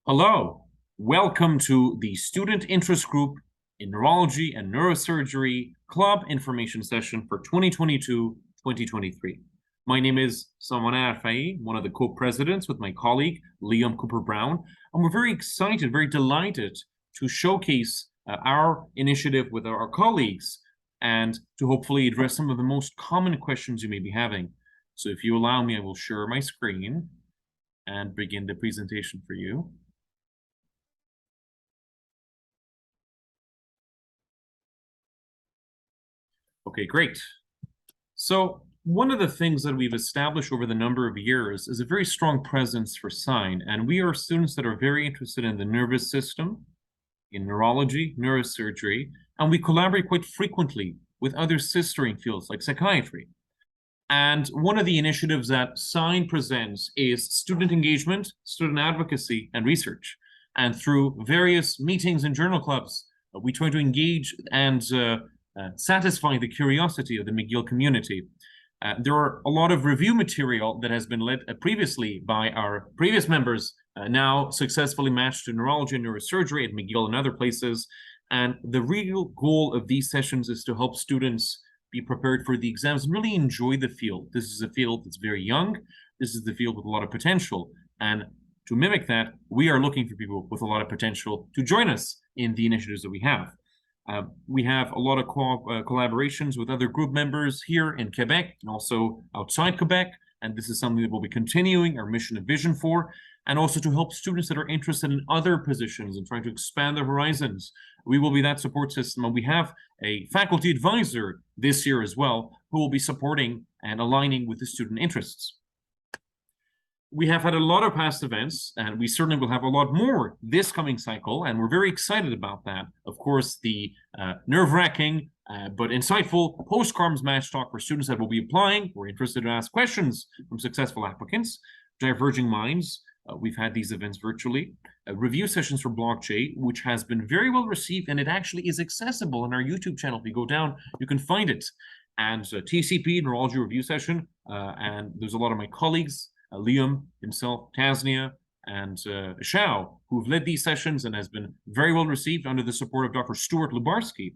Hello, welcome to the Student Interest Group in Neurology and Neurosurgery Club Information Session for 2022-2023. My name is Saman Arfaie, one of the co-presidents with my colleague, Liam Cooper-Brown, and we're very excited, very delighted to showcase our initiative with our colleagues and to hopefully address some of the most common questions you may be having. So if you allow me, I will share my screen and begin the presentation for you. Okay, great. So one of the things that we've established over the number of years is a very strong presence for SIGN, and we are students that are very interested in the nervous system, in neurology, neurosurgery, and we collaborate quite frequently with other sistering fields like psychiatry. And one of the initiatives that SIGN presents is student engagement, student advocacy, and research. And through various meetings and journal clubs, we try to engage and satisfy the curiosity of the McGill community. There are a lot of review material that has been led previously by our previous members, now successfully matched to Neurology and Neurosurgery at McGill and other places. And the real goal of these sessions is to help students be prepared for the exams and really enjoy the field. This is a field that's very young. This is the field with a lot of potential. And to mimic that, we are looking for people with a lot of potential to join us in the initiatives that we have. We have a lot of collaborations with other group members here in Quebec and also outside Quebec, and this is something that we'll be continuing our mission and vision for, and also to help students that are interested in other positions and trying to expand their horizons. We will be that support system, and we have a faculty advisor this year as well who will be supporting and aligning with the student interests. We have had a lot of past events, and we certainly will have a lot more this coming cycle, and we're very excited about that. Of course, the nerve-wracking but insightful post-CARMS match talk for students that will be applying. We're interested to ask questions from successful applicants. Diverging Minds, we've had these events virtually. Review sessions for Block J, which has been very well received, and it actually is accessible on our YouTube channel. If you go down, you can find it. And TCP, Neurology Review Session, and there's a lot of my colleagues, Liam himself, Tasnia, and Shao, who've led these sessions and has been very well received under the support of Dr. Stuart Lubarski.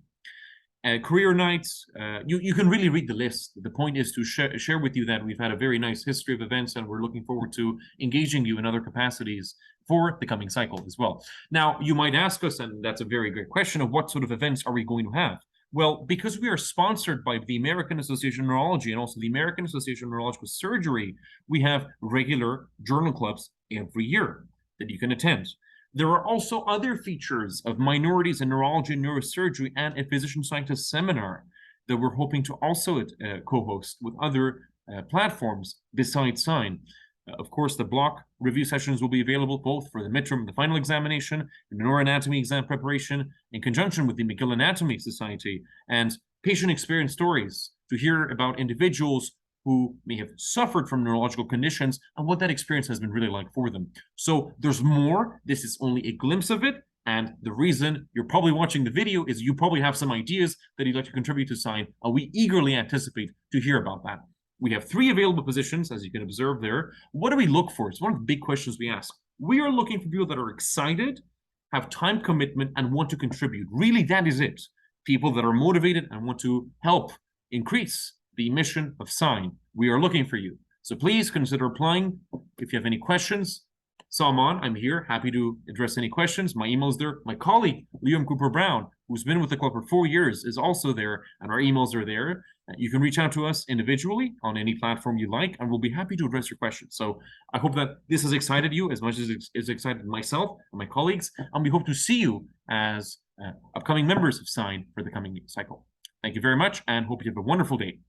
Career nights, you can really read the list. The point is to share with you that we've had a very nice history of events, and we're looking forward to engaging you in other capacities for the coming cycle as well. Now, you might ask us, and that's a very good question, of what sort of events are we going to have? Well, because we are sponsored by the American Association of Neurology and also the American Association of Neurological Surgery, we have regular journal clubs every year that you can attend. There are also other features of minorities in neurology and neurosurgery and a physician-scientist seminar that we're hoping to also co-host with other platforms besides SIGN. Of course, the block review sessions will be available both for the midterm and the final examination, the neuroanatomy exam preparation, in conjunction with the McGill Anatomy Society, and patient experience stories to hear about individuals who may have suffered from neurological conditions and what that experience has been really like for them. So there's more. This is only a glimpse of it. And the reason you're probably watching the video is you probably have some ideas that you'd like to contribute to SIGN, and we eagerly anticipate to hear about that. We have 3 available positions, as you can observe there. What do we look for? It's one of the big questions we ask. We are looking for people that are excited, have time commitment, and want to contribute. Really, that is it. People that are motivated and want to help increase the mission of SIGN. We are looking for you. So please consider applying. If you have any questions, Saman, I'm here, happy to address any questions. My email is there. My colleague, Liam Cooper-Brown, who's been with the club for 4 years, is also there, and our emails are there. You can reach out to us individually on any platform you like, and we'll be happy to address your questions. So I hope that this has excited you as much as it's excited myself and my colleagues, and we hope to see you as upcoming members of SIGN for the coming cycle. Thank you very much, and hope you have a wonderful day.